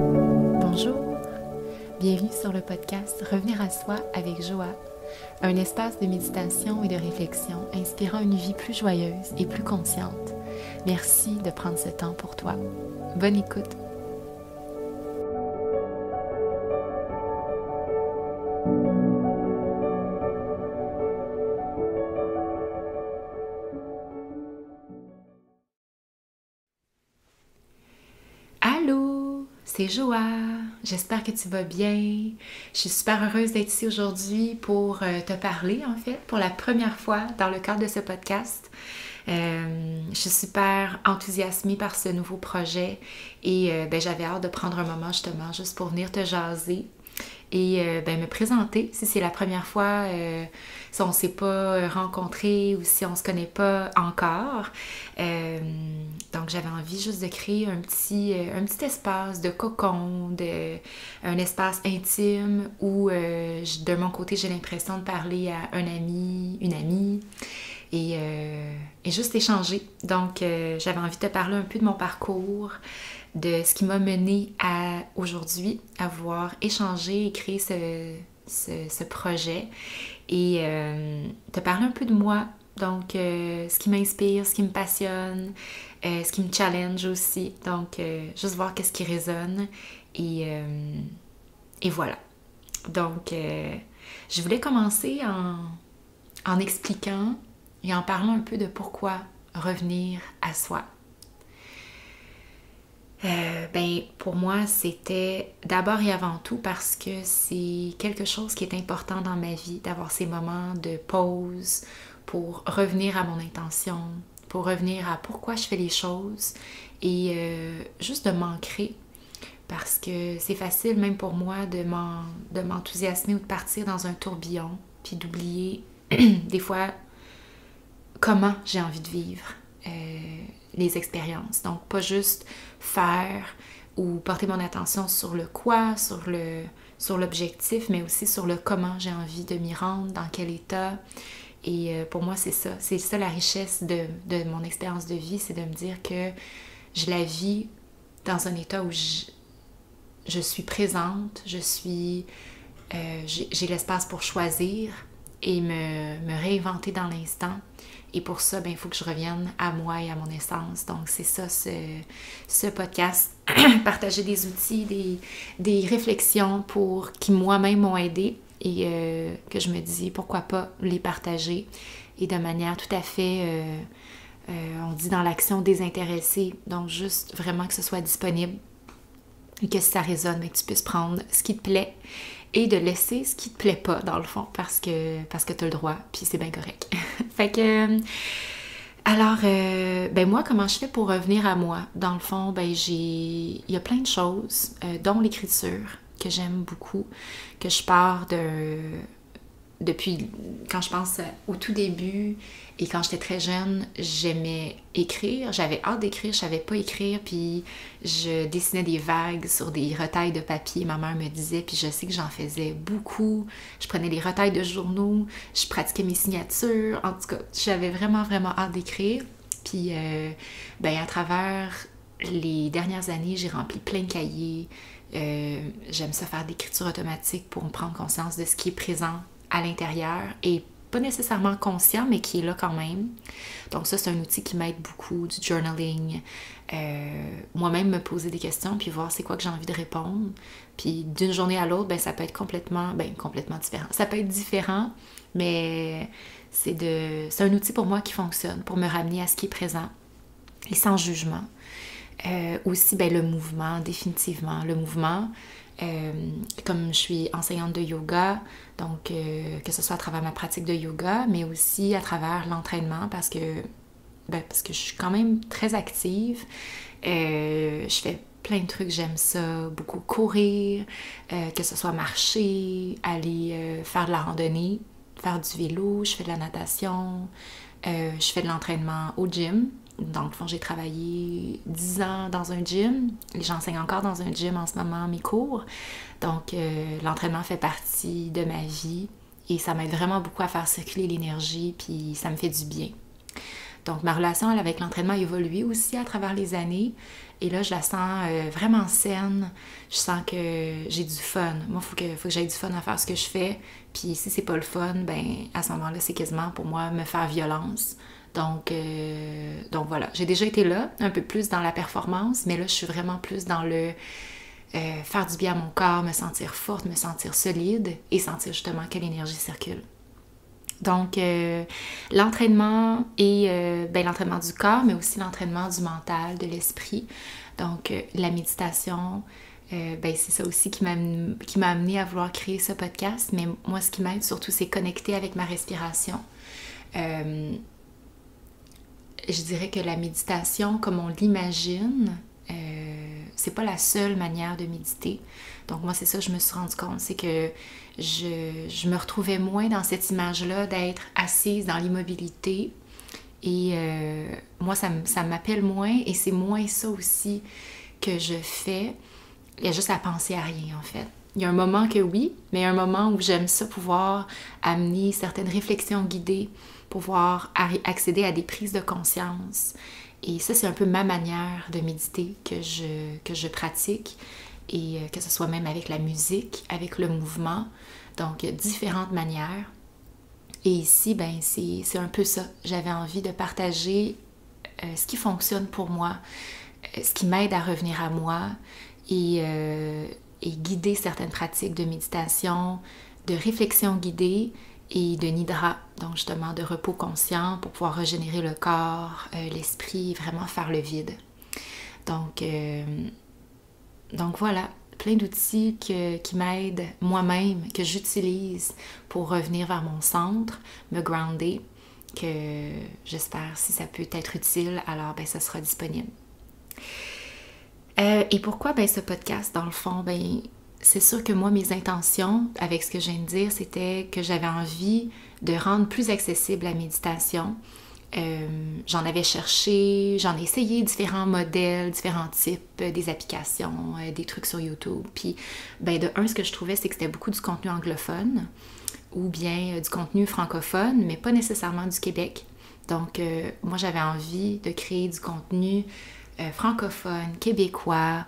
Bonjour, bienvenue sur le podcast Revenir à soi avec Joa, un espace de méditation et de réflexion inspirant une vie plus joyeuse et plus consciente. Merci de prendre ce temps pour toi. Bonne écoute. Allô, c'est Joa. J'espère que tu vas bien. Je suis super heureuse d'être ici aujourd'hui pour te parler, en fait, pour la première fois dans le cadre de ce podcast. Je suis super enthousiasmée par ce nouveau projet et j'avais hâte de prendre un moment justement juste pour venir te jaser et me présenter si c'est la première fois, si on ne s'est pas rencontré ou si on ne se connaît pas encore. Donc j'avais envie juste de créer un petit espace de cocon, un espace intime où de mon côté j'ai l'impression de parler à un ami, une amie et juste échanger. Donc j'avais envie de te parler un peu de mon parcours, de ce qui m'a menée à aujourd'hui à vouloir échanger et créer ce projet et te parler un peu de moi, donc ce qui m'inspire, ce qui me passionne, ce qui me challenge aussi, donc juste voir qu'est-ce qui résonne et voilà. Donc je voulais commencer en expliquant et en parlant un peu de pourquoi revenir à soi. Pour moi, c'était d'abord et avant tout parce que c'est quelque chose qui est important dans ma vie, d'avoir ces moments de pause pour revenir à mon intention, pour revenir à pourquoi je fais les choses et juste de m'ancrer parce que c'est facile même pour moi de m'enthousiasmer ou de partir dans un tourbillon puis d'oublier des fois comment j'ai envie de vivre les expériences. Donc, pas juste faire ou porter mon attention sur le quoi, sur l'objectif, mais aussi sur le comment j'ai envie de m'y rendre, dans quel état. Et pour moi, c'est ça. C'est ça la richesse de mon expérience de vie, c'est de me dire que je la vis dans un état où je suis présente, j'ai l'espace pour choisir et me réinventer dans l'instant. Et pour ça, il faut que je revienne à moi et à mon essence. Donc, c'est ça, ce podcast. Partager des outils, des réflexions qui moi-même m'ont aidé et que je me dis pourquoi pas les partager. Et de manière tout à fait, on dit dans l'action désintéressée. Donc, juste vraiment que ce soit disponible et que si ça résonne, que tu puisses prendre ce qui te plaît et de laisser ce qui te plaît pas, dans le fond, parce que tu as le droit, puis c'est bien correct. Fait que, alors, moi, comment je fais pour revenir à moi? Dans le fond, il y a plein de choses, dont l'écriture, que j'aime beaucoup, que je pars depuis, quand je pense au tout début et quand j'étais très jeune, j'aimais écrire, j'avais hâte d'écrire, je savais pas écrire, puis je dessinais des vagues sur des retailles de papier, ma mère me disait, puis je sais que j'en faisais beaucoup, je prenais les retailles de journaux, je pratiquais mes signatures, en tout cas, j'avais vraiment, vraiment hâte d'écrire, puis à travers les dernières années, j'ai rempli plein de cahiers, j'aime ça faire d'écriture automatique pour me prendre conscience de ce qui est présent à l'intérieur et pas nécessairement conscient, mais qui est là quand même. Donc ça, c'est un outil qui m'aide beaucoup, du journaling. Moi-même me poser des questions, puis voir c'est quoi que j'ai envie de répondre. Puis d'une journée à l'autre, ça peut être complètement différent. Ça peut être différent, mais c'est un outil pour moi qui fonctionne, pour me ramener à ce qui est présent et sans jugement. Aussi, le mouvement, définitivement. Le mouvement, comme je suis enseignante de yoga, donc que ce soit à travers ma pratique de yoga, mais aussi à travers l'entraînement parce que je suis quand même très active. Je fais plein de trucs, j'aime ça, beaucoup courir, que ce soit marcher, aller faire de la randonnée, faire du vélo, je fais de la natation, je fais de l'entraînement au gym. Dans le fond, j'ai travaillé 10 ans dans un gym et j'enseigne encore dans un gym en ce moment mes cours. Donc, l'entraînement fait partie de ma vie et ça m'aide vraiment beaucoup à faire circuler l'énergie puis ça me fait du bien. Donc, ma relation avec l'entraînement a évolué aussi à travers les années. Et là, je la sens vraiment saine. Je sens que j'ai du fun. Moi, il faut que j'aie du fun à faire ce que je fais. Puis si c'est pas le fun, ben à ce moment-là, c'est quasiment pour moi me faire violence. Donc voilà, j'ai déjà été là, un peu plus dans la performance, mais là, je suis vraiment plus dans le faire du bien à mon corps, me sentir forte, me sentir solide et sentir justement que l'énergie circule. Donc, l'entraînement et l'entraînement du corps, mais aussi l'entraînement du mental, de l'esprit. Donc, la méditation, c'est ça aussi qui m'a amené à vouloir créer ce podcast. Mais moi, ce qui m'aide surtout, c'est connecter avec ma respiration. Je dirais que la méditation, comme on l'imagine, c'est pas la seule manière de méditer. Donc moi, c'est ça que je me suis rendu compte, c'est que je me retrouvais moins dans cette image-là d'être assise dans l'immobilité. Et moi, ça m'appelle moins et c'est moins ça aussi que je fais. Il y a juste à penser à rien, en fait. Il y a un moment que oui, mais il y a un moment où j'aime ça pouvoir amener certaines réflexions guidées, pouvoir accéder à des prises de conscience. Et ça, c'est un peu ma manière de méditer que je pratique. Et que ce soit même avec la musique, avec le mouvement. Donc, il y a différentes manières. Et ici, ben c'est un peu ça. J'avais envie de partager ce qui fonctionne pour moi, ce qui m'aide à revenir à moi et guider certaines pratiques de méditation, de réflexion guidée et de nidra, donc justement de repos conscient pour pouvoir régénérer le corps, l'esprit et vraiment faire le vide. Donc voilà, plein d'outils qui m'aident moi-même, que j'utilise pour revenir vers mon centre, me grounder, que j'espère, si ça peut être utile, alors ça sera disponible. Et pourquoi ce podcast, dans le fond, c'est sûr que moi, mes intentions, avec ce que je viens de dire, c'était que j'avais envie de rendre plus accessible la méditation. J'en avais cherché, j'en ai essayé différents modèles, différents types, des applications, des trucs sur YouTube. Puis, de un, ce que je trouvais, c'est que c'était beaucoup du contenu anglophone ou bien du contenu francophone, mais pas nécessairement du Québec. Donc, moi, j'avais envie de créer du contenu francophone, québécois.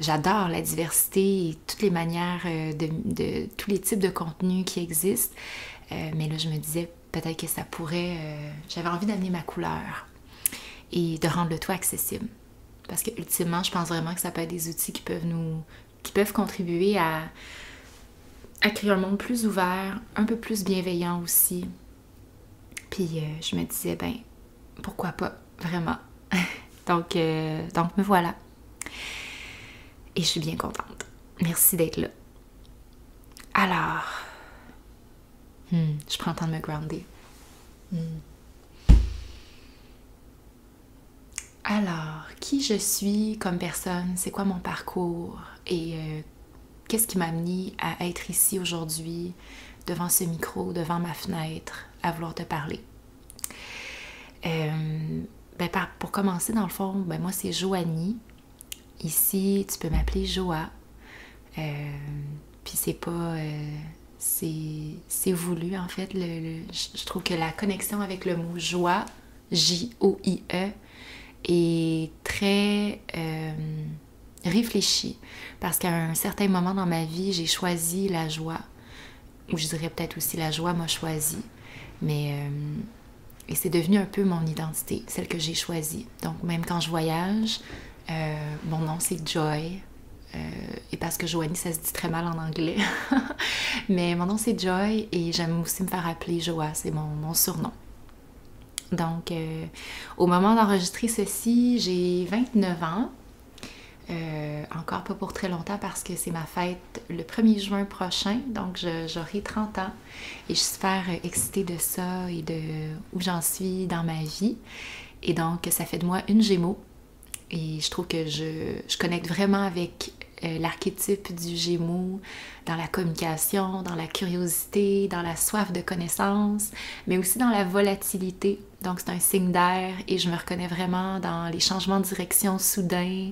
J'adore la diversité et toutes les manières de tous les types de contenus qui existent. Mais là, je me disais, peut-être que ça pourrait... j'avais envie d'amener ma couleur et de rendre le tout accessible. Parce que ultimement, je pense vraiment que ça peut être des outils qui peuvent contribuer à créer un monde plus ouvert, un peu plus bienveillant aussi. Puis je me disais, pourquoi pas, vraiment. Donc me voilà. Et je suis bien contente. Merci d'être là. Alors... je prends le temps de me grounder. Alors, qui je suis comme personne? C'est quoi mon parcours? Et qu'est-ce qui m'a amené à être ici aujourd'hui, devant ce micro, devant ma fenêtre, à vouloir te parler? Pour commencer, dans le fond, moi, c'est Joanie. Ici, tu peux m'appeler Joa. Puis c'est pas... c'est voulu, en fait. Je trouve que la connexion avec le mot joie, J-O-I-E, est très réfléchie. Parce qu'à un certain moment dans ma vie, j'ai choisi la joie. Ou je dirais peut-être aussi la joie m'a choisi. Et c'est devenu un peu mon identité, celle que j'ai choisie. Donc même quand je voyage, mon nom c'est Joy. Et parce que Joanie, ça se dit très mal en anglais. Mais mon nom, c'est Joy et j'aime aussi me faire appeler Joa. C'est mon surnom. Donc, au moment d'enregistrer ceci, j'ai 29 ans. Encore pas pour très longtemps parce que c'est ma fête le 1er juin prochain. Donc, j'aurai 30 ans. Et je suis super excitée de ça et de où j'en suis dans ma vie. Et donc, ça fait de moi une Gémeaux. Et je trouve que je connecte vraiment avec l'archétype du Gémeaux dans la communication, dans la curiosité, dans la soif de connaissance, mais aussi dans la volatilité. Donc, c'est un signe d'air et je me reconnais vraiment dans les changements de direction soudains.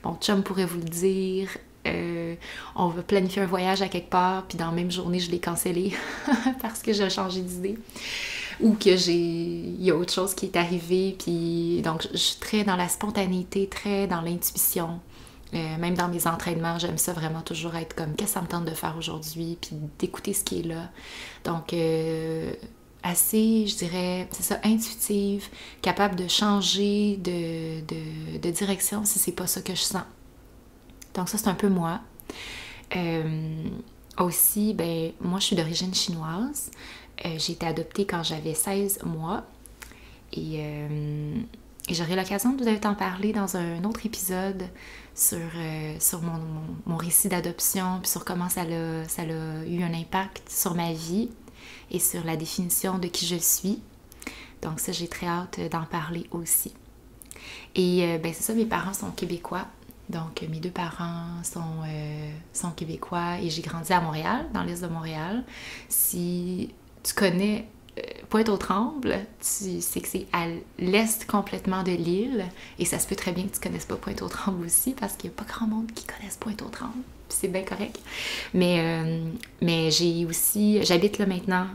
Mon chum pourrait vous le dire. On va planifier un voyage à quelque part, puis dans la même journée, je l'ai cancellé parce que j'ai changé d'idée. ou que il y a autre chose qui est arrivé, puis donc je suis très dans la spontanéité, très dans l'intuition. Même dans mes entraînements, j'aime ça vraiment toujours être comme qu'est-ce que ça me tente de faire aujourd'hui, puis d'écouter ce qui est là. Donc, assez, je dirais, c'est ça, intuitive, capable de changer de direction si c'est pas ça que je sens. Donc ça, c'est un peu moi. Aussi, ben, moi, je suis d'origine chinoise. J'ai été adoptée quand j'avais 16 mois. Et j'aurai l'occasion de vous t'en parler dans un autre épisode sur mon récit d'adoption, puis sur comment ça a eu un impact sur ma vie et sur la définition de qui je suis. Donc ça, j'ai très hâte d'en parler aussi. Et ben c'est ça, mes parents sont québécois. Donc mes deux parents sont québécois et j'ai grandi à Montréal, dans l'est de Montréal. Si tu connais Pointe-aux-Trembles, tu sais que c'est à l'est complètement de l'île et ça se peut très bien que tu connaisses pas Pointe-aux-Trembles aussi parce qu'il n'y a pas grand monde qui connaisse Pointe-aux-Trembles. Puis c'est bien correct. Mais j'habite là maintenant.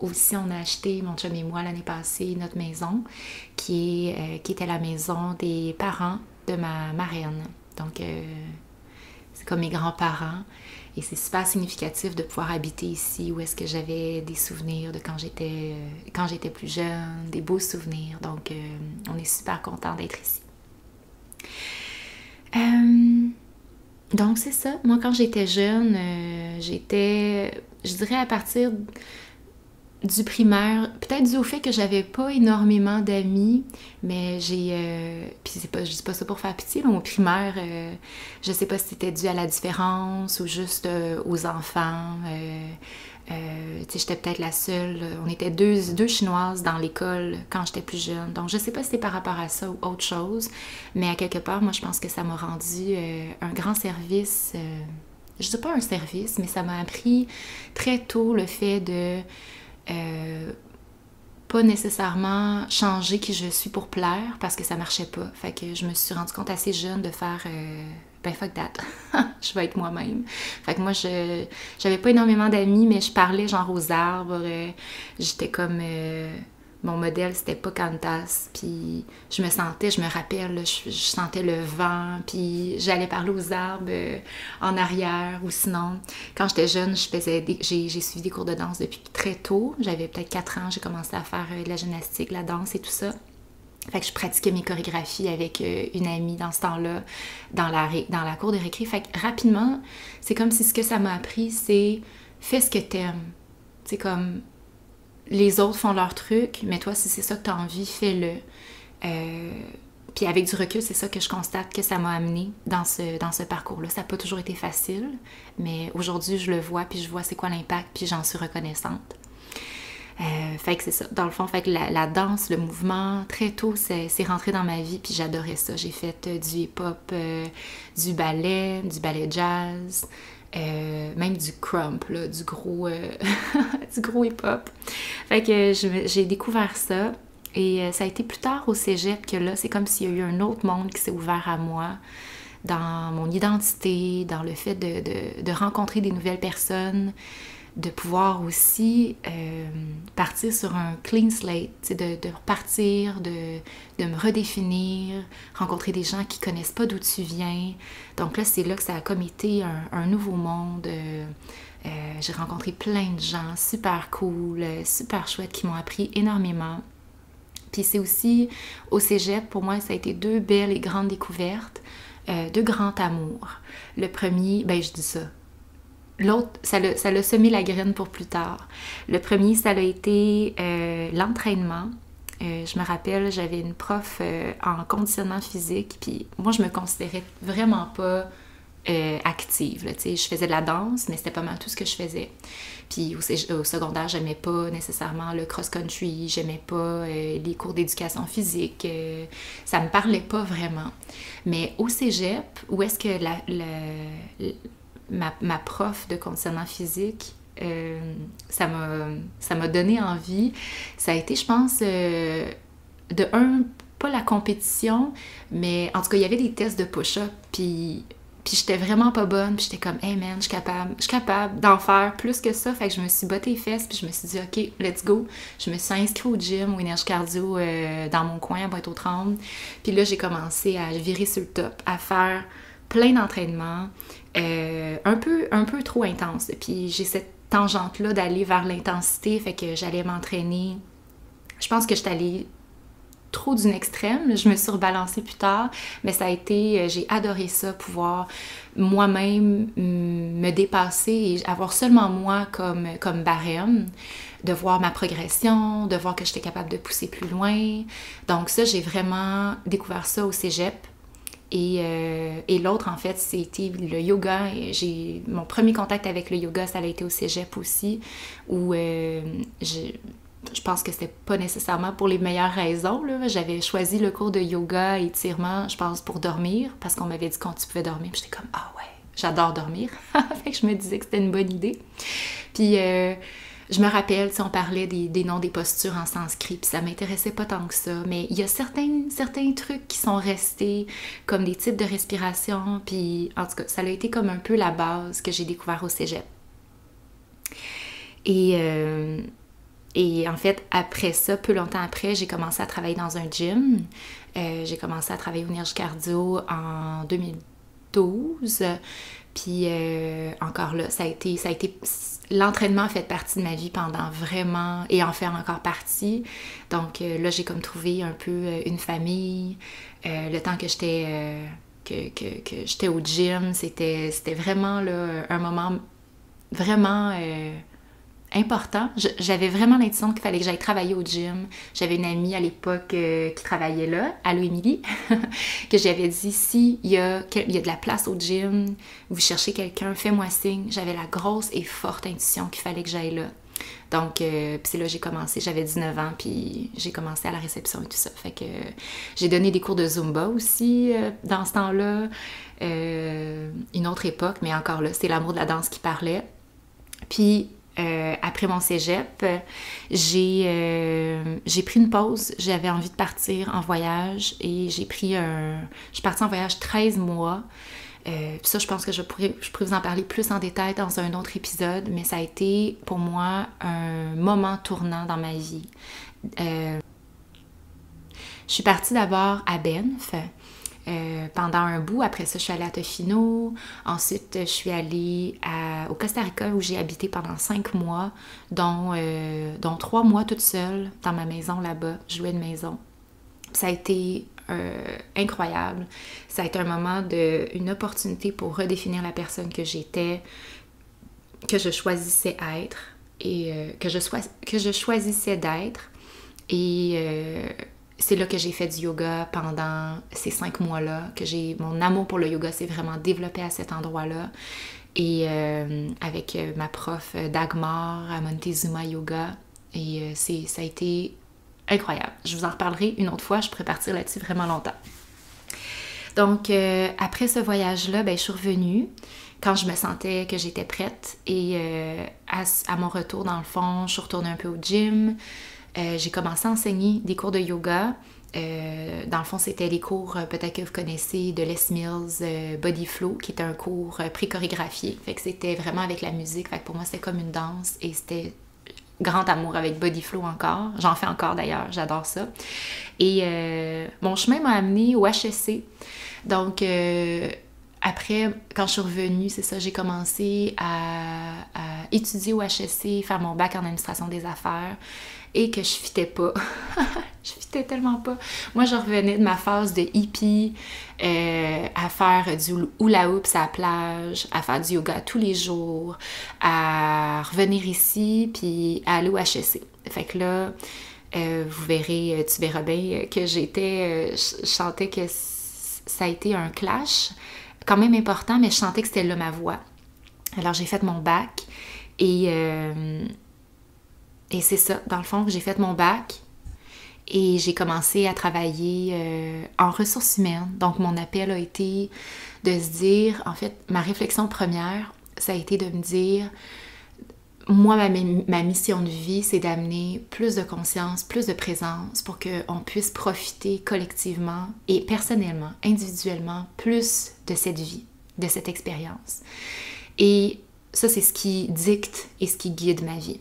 Aussi, on a acheté, mon chum et moi, l'année passée, notre maison qui était la maison des parents de ma marraine. Donc, c'est comme mes grands-parents. Et c'est super significatif de pouvoir habiter ici où est-ce que j'avais des souvenirs de quand j'étais plus jeune, des beaux souvenirs. Donc, on est super content d'être ici. Donc, c'est ça. Moi, quand j'étais jeune, je dirais à partir du primaire, peut-être dû au fait que j'avais pas énormément d'amis, mais puis je dis pas ça pour faire pitié, mais au primaire, je sais pas si c'était dû à la différence ou juste aux enfants. Tu sais, j'étais peut-être la seule. On était deux Chinoises dans l'école quand j'étais plus jeune. Donc, je sais pas si c'était par rapport à ça ou autre chose, mais à quelque part, moi, je pense que ça m'a rendu un grand service. Je dis pas un service, mais ça m'a appris très tôt le fait de pas nécessairement changer qui je suis pour plaire parce que ça marchait pas. Fait que je me suis rendu compte assez jeune de faire ben fuck that, je vais être moi-même. Fait que moi, j'avais pas énormément d'amis, mais je parlais genre aux arbres. J'étais comme... mon modèle, c'était Pocahontas. Puis je me rappelle, là, je sentais le vent. Puis j'allais parler aux arbres en arrière. Ou sinon, quand j'étais jeune, j'ai suivi des cours de danse depuis très tôt. J'avais peut-être 4 ans, j'ai commencé à faire de la gymnastique, la danse et tout ça. Fait que je pratiquais mes chorégraphies avec une amie dans ce temps-là, dans la cour de récré. Fait que rapidement, c'est comme si ce que ça m'a appris, c'est fais ce que t'aimes. C'est comme les autres font leur truc, mais toi, si c'est ça que t'as envie, fais-le. Puis avec du recul, c'est ça que je constate que ça m'a amené dans ce parcours-là. Ça n'a pas toujours été facile, mais aujourd'hui, je le vois, puis je vois c'est quoi l'impact, puis j'en suis reconnaissante. Fait que c'est ça. Dans le fond, fait que la danse, le mouvement, très tôt, c'est rentré dans ma vie, puis j'adorais ça. J'ai fait du hip-hop, du ballet jazz, même du crump, là, du gros hip-hop. Fait que j'ai découvert ça. Et ça a été plus tard au cégep que là, c'est comme s'il y a eu un autre monde qui s'est ouvert à moi, dans mon identité, dans le fait de rencontrer des nouvelles personnes, de pouvoir aussi partir sur un clean slate, de repartir, de me redéfinir, rencontrer des gens qui connaissent pas d'où tu viens. Donc là, c'est là que ça a comme été un nouveau monde. J'ai rencontré plein de gens super cool, super chouettes, qui m'ont appris énormément. Puis c'est aussi, au cégep, pour moi, ça a été 2 belles et grandes découvertes, 2 grands amours. Le premier, ben je dis ça. L'autre, ça l'a semé la graine pour plus tard. Le premier, ça a été l'entraînement. Je me rappelle, j'avais une prof en conditionnement physique, puis moi, je me considérais vraiment pas active. Là, je faisais de la danse, mais c'était pas mal tout ce que je faisais. Puis au secondaire, j'aimais pas nécessairement le cross-country, j'aimais pas les cours d'éducation physique. Ça me parlait pas vraiment. Mais au cégep, où est-ce que ma prof de conditionnement physique, ça m'a donné envie. Ça a été, je pense, pas la compétition, mais en tout cas, il y avait des tests de push-up, puis Puis j'étais vraiment pas bonne, puis j'étais comme « Hey man, je suis capable d'en faire plus que ça », fait que je me suis bottée les fesses, puis je me suis dit « Ok, let's go ». Je me suis inscrite au gym, au Énergie Cardio, dans mon coin à Pointe-aux-Trembles. Puis là, j'ai commencé à virer sur le top, à faire plein d'entraînements, un peu trop intense. Puis j'ai cette tangente-là d'aller vers l'intensité, fait que j'allais m'entraîner. Je pense que j'étais allée trop d'une extrême, je me suis rebalancée plus tard, mais ça a été, j'ai adoré ça, pouvoir moi-même me dépasser et avoir seulement moi comme barème, de voir ma progression, de voir que j'étais capable de pousser plus loin. Donc ça, j'ai vraiment découvert ça au cégep. Et l'autre, en fait, c'était le yoga. Mon premier contact avec le yoga, ça a été au cégep aussi, où je pense que c'était pas nécessairement pour les meilleures raisons, là. J'avais choisi le cours de yoga et étirement, je pense, pour dormir, parce qu'on m'avait dit quand tu pouvais dormir. Puis j'étais comme « Ah ouais, j'adore dormir! » Fait que je me disais que c'était une bonne idée. Puis je me rappelle, on parlait des noms des postures en sanskrit, puis ça m'intéressait pas tant que ça, mais il y a certains trucs qui sont restés, comme des types de respiration, puis en tout cas, ça a été comme un peu la base que j'ai découvert au cégep. Et en fait, après ça, peu longtemps après, j'ai commencé à travailler dans un gym. J'ai commencé à travailler au Énergie Cardio en 2012. Puis encore là, ça a été l'entraînement a fait partie de ma vie pendant vraiment, et en fait encore partie. Donc là, j'ai comme trouvé un peu une famille. Le temps que j'étais que j'étais au gym, c'était vraiment là, un moment vraiment important. J'avais vraiment l'intuition qu'il fallait que j'aille travailler au gym. J'avais une amie à l'époque qui travaillait là, allô Émilie, que j'avais dit, si il y a de la place au gym, vous cherchez quelqu'un, fais-moi signe. J'avais la grosse et forte intuition qu'il fallait que j'aille là. Donc, puis c'est là que j'ai commencé, j'avais 19 ans, puis j'ai commencé à la réception et tout ça. Fait que j'ai donné des cours de Zumba aussi dans ce temps-là. Une autre époque, mais encore là, c'est l'amour de la danse qui parlait. Puis, après mon cégep, j'ai pris une pause. J'avais envie de partir en voyage et je suis partie en voyage 13 mois. Ça, je pense que je pourrais vous en parler plus en détail dans un autre épisode, mais ça a été pour moi un moment tournant dans ma vie. Je suis partie d'abord à Banff. Pendant un bout. Après ça, je suis allée à Tofino. Ensuite, je suis allée au Costa Rica où j'ai habité pendant 5 mois, dont 3 mois toute seule dans ma maison là-bas. Je louais une maison. Ça a été incroyable. Ça a été un moment une opportunité pour redéfinir la personne que j'étais, que je choisissais être et que je choisissais d'être. Et c'est là que j'ai fait du yoga pendant ces 5 mois-là, mon amour pour le yoga s'est vraiment développé à cet endroit-là. Et avec ma prof Dagmar à Montezuma Yoga. Et ça a été incroyable. Je vous en reparlerai une autre fois, je pourrais partir là-dessus vraiment longtemps. Donc, après ce voyage-là, je suis revenue quand je me sentais que j'étais prête. Et à mon retour, dans le fond, je suis retournée un peu au gym. J'ai commencé à enseigner des cours de yoga. Dans le fond, c'était les cours, peut-être que vous connaissez, de Les Mills, Body Flow, qui était un cours pré-chorégraphié. Fait que c'était vraiment avec la musique. Fait que pour moi, c'était comme une danse et c'était grand amour avec Body Flow encore. J'en fais encore d'ailleurs, j'adore ça. Et mon chemin m'a amenée au HEC. Donc, après, quand je suis revenue, c'est ça, j'ai commencé à étudier au HEC, faire mon bac en administration des affaires. Et que je fitais pas. Je fitais tellement pas. Moi, je revenais de ma phase de hippie à faire du hula hoops à la plage, à faire du yoga tous les jours, à revenir ici, puis à aller au HEC. Fait que là, vous verrez, tu verras bien que je sentais que ça a été un clash quand même important, mais je sentais que c'était là ma voie. Alors, j'ai fait mon bac et c'est ça, dans le fond, j'ai fait mon bac et j'ai commencé à travailler en ressources humaines. Donc, mon appel a été de se dire, en fait, ma réflexion première, ça a été de me dire, moi, ma mission de vie, c'est d'amener plus de conscience, plus de présence pour qu'on puisse profiter collectivement et personnellement, individuellement, plus de cette vie. de cette expérience. Et ça, c'est ce qui dicte et ce qui guide ma vie.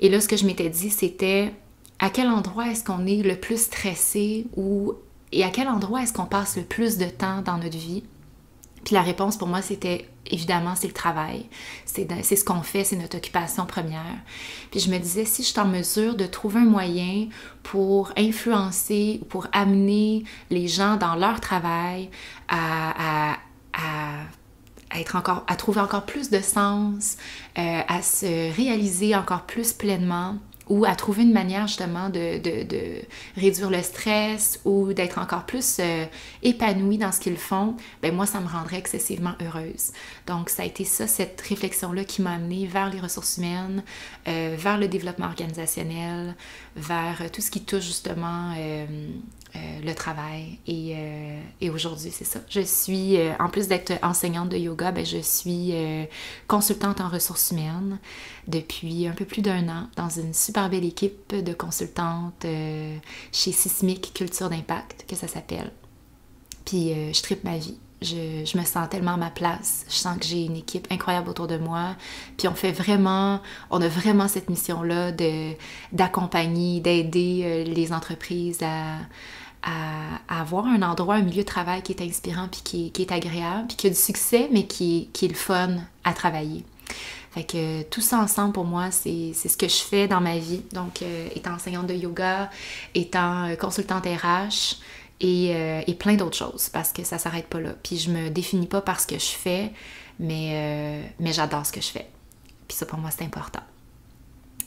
Et là, ce que je m'étais dit, c'était à quel endroit est-ce qu'on est le plus stressé et à quel endroit est-ce qu'on passe le plus de temps dans notre vie? Puis la réponse pour moi, c'était évidemment, c'est le travail. C'est ce qu'on fait, c'est notre occupation première. Puis je me disais, si je suis en mesure de trouver un moyen pour influencer, pour amener les gens dans leur travail à trouver encore plus de sens, à se réaliser encore plus pleinement, ou à trouver une manière justement de réduire le stress ou d'être encore plus épanouie dans ce qu'ils font, ben moi, ça me rendrait excessivement heureuse. Donc, ça a été ça, cette réflexion-là qui m'a amenée vers les ressources humaines, vers le développement organisationnel, vers tout ce qui touche justement le travail. Et aujourd'hui, c'est ça. Je suis, en plus d'être enseignante de yoga, ben, je suis consultante en ressources humaines depuis un peu plus d'1 an dans une super belle équipe de consultantes chez Sismic Culture d'impact, que ça s'appelle. Puis je tripe ma vie. Je me sens tellement à ma place. Je sens que j'ai une équipe incroyable autour de moi. Puis on a vraiment cette mission-là d'accompagner, d'aider les entreprises à avoir un endroit, un milieu de travail qui est inspirant, puis qui est agréable, puis qui a du succès, mais qui est le fun à travailler. Fait que tout ça ensemble, pour moi, c'est ce que je fais dans ma vie. Donc, étant enseignante de yoga, étant consultante RH et plein d'autres choses, parce que ça s'arrête pas là. Puis je me définis pas par ce que je fais, mais j'adore ce que je fais. Puis ça, pour moi, c'est important.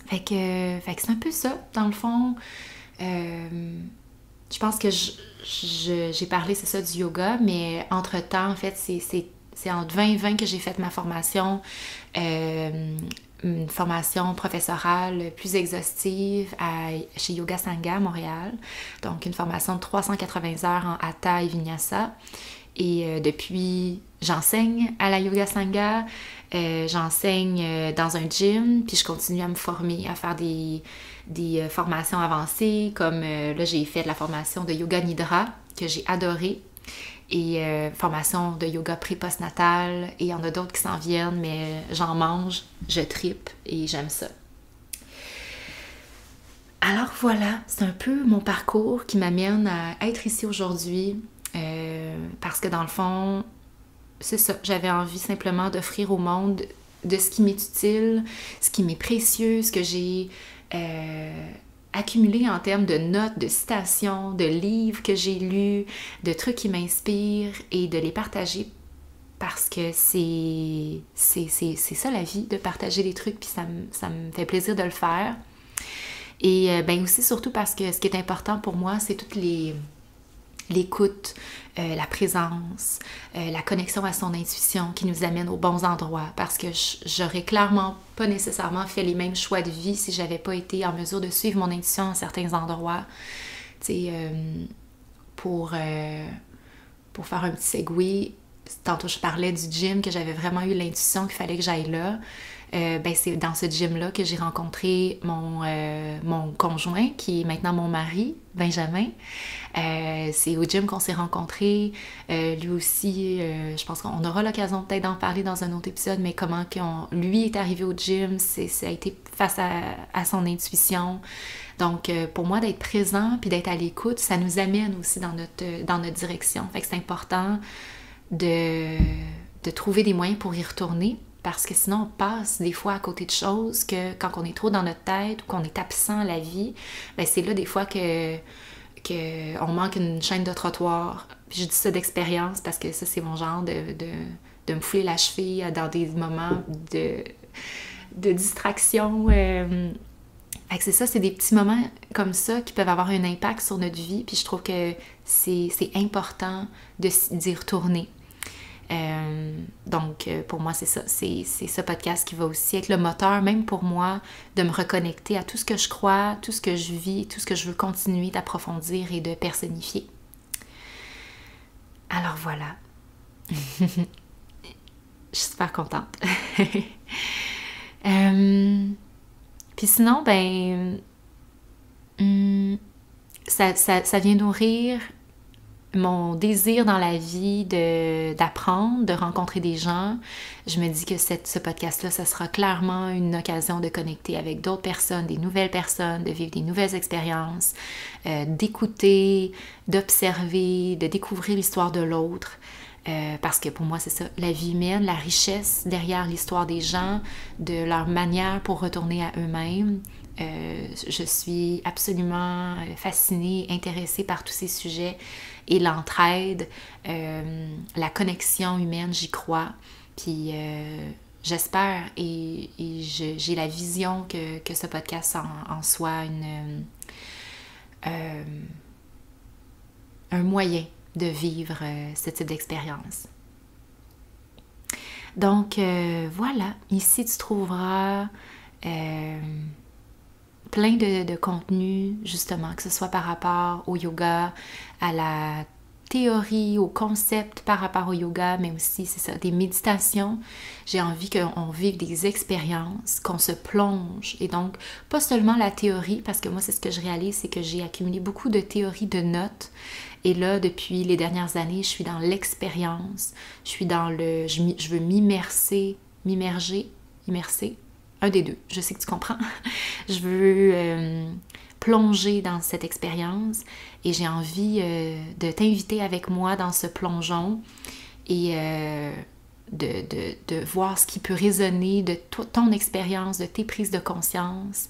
Fait que c'est un peu ça, dans le fond. Je pense que j'ai parlé, c'est ça, du yoga, mais entre-temps, en fait, c'est en 2020 que j'ai fait ma formation, une formation professorale plus exhaustive chez Yoga Sangha à Montréal. Donc, une formation de 380 heures en Hatha et Vinyasa. Et depuis, j'enseigne à la Yoga Sangha, j'enseigne dans un gym, puis je continue à me former, à faire des formations avancées, comme là, j'ai fait de la formation de Yoga Nidra, que j'ai adorée, et formation de yoga pré-postnatal, et il y en a d'autres qui s'en viennent, mais j'en mange, je tripe, et j'aime ça. Alors voilà, c'est un peu mon parcours qui m'amène à être ici aujourd'hui, parce que dans le fond, c'est ça, j'avais envie simplement d'offrir au monde de ce qui m'est utile, ce qui m'est précieux, ce que j'ai accumulé en termes de notes, de citations, de livres que j'ai lus, de trucs qui m'inspirent, et de les partager parce que c'est ça la vie, de partager des trucs, puis ça me fait plaisir de le faire. Et ben aussi surtout parce que ce qui est important pour moi, c'est toutes l'écoute, la présence, la connexion à son intuition qui nous amène aux bons endroits, parce que j'aurais clairement pas nécessairement fait les mêmes choix de vie si j'avais pas été en mesure de suivre mon intuition à certains endroits. Tu sais, pour faire un petit segue, tantôt je parlais du gym, que j'avais vraiment eu l'intuition qu'il fallait que j'aille là. Ben c'est dans ce gym-là que j'ai rencontré mon conjoint, qui est maintenant mon mari, Benjamin. C'est au gym qu'on s'est rencontrés. Lui aussi, je pense qu'on aura l'occasion peut-être d'en parler dans un autre épisode, mais comment lui est arrivé au gym, ça a été face à son intuition. Donc, pour moi, d'être présent puis d'être à l'écoute, ça nous amène aussi dans notre direction. Fait que c'est important de trouver des moyens pour y retourner, parce que sinon, on passe des fois à côté de choses que quand on est trop dans notre tête ou qu'on est absent à la vie, ben c'est là des fois que on manque une chaîne de trottoir. Puis je dis ça d'expérience parce que ça, c'est mon genre de me fouler la cheville dans des moments de distraction. Fait que c'est ça, c'est des petits moments comme ça qui peuvent avoir un impact sur notre vie. Puis je trouve que c'est important d'y retourner. Donc, pour moi, c'est ça. C'est ce podcast qui va aussi être le moteur, même pour moi, de me reconnecter à tout ce que je crois, tout ce que je vis, tout ce que je veux continuer d'approfondir et de personnifier. Alors voilà. Je suis super contente. Puis sinon, ben, ça vient nourrir mon désir dans la vie d'apprendre, de rencontrer des gens, je me dis que ce podcast-là, ça sera clairement une occasion de connecter avec d'autres personnes, des nouvelles personnes, de vivre des nouvelles expériences, d'écouter, d'observer, de découvrir l'histoire de l'autre. Parce que pour moi, c'est ça, la vie humaine, la richesse derrière l'histoire des gens, de leur manière pour retourner à eux-mêmes. Je suis absolument fascinée, intéressée par tous ces sujets et l'entraide, la connexion humaine, j'y crois. Puis j'espère et j'ai la vision que ce podcast en soit un moyen de vivre ce type d'expérience. Donc voilà, ici tu trouveras plein de contenus, justement, que ce soit par rapport au yoga, à la théorie, au concept par rapport au yoga, mais aussi, c'est ça, des méditations. J'ai envie qu'on vive des expériences, qu'on se plonge. Et donc, pas seulement la théorie, parce que moi, c'est ce que je réalise, c'est que j'ai accumulé beaucoup de théories, de notes. Et là, depuis les dernières années, je suis dans l'expérience. Je suis dans le... Je veux m'immerser, immerser. Un des deux, je sais que tu comprends. Je veux plonger dans cette expérience et j'ai envie de t'inviter avec moi dans ce plongeon et de voir ce qui peut résonner de ton expérience, de tes prises de conscience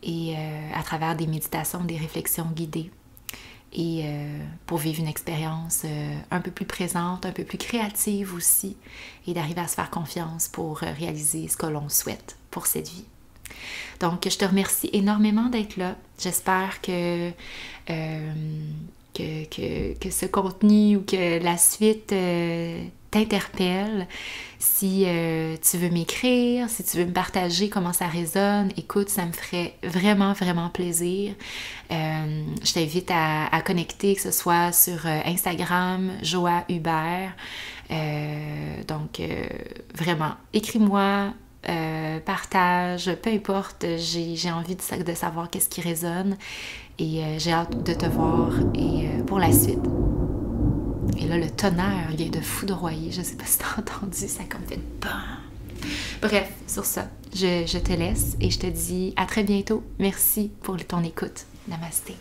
et à travers des méditations, des réflexions guidées. Et pour vivre une expérience un peu plus présente, un peu plus créative aussi, et d'arriver à se faire confiance pour réaliser ce que l'on souhaite pour cette vie. Donc, je te remercie énormément d'être là. J'espère que ce contenu ou que la suite t'interpelle. Si tu veux m'écrire, si tu veux me partager comment ça résonne, écoute, ça me ferait vraiment, vraiment plaisir. Je t'invite à connecter, que ce soit sur Instagram, Joa Hubert. Donc, vraiment, écris-moi, partage, peu importe, j'ai envie de savoir qu'est-ce qui résonne et j'ai hâte de te voir et pour la suite. Et là, le tonnerre vient de foudroyer, je sais pas si t'as entendu, ça a comme fait BAM! Bref, sur ça, je te laisse et je te dis à très bientôt. Merci pour ton écoute. Namasté.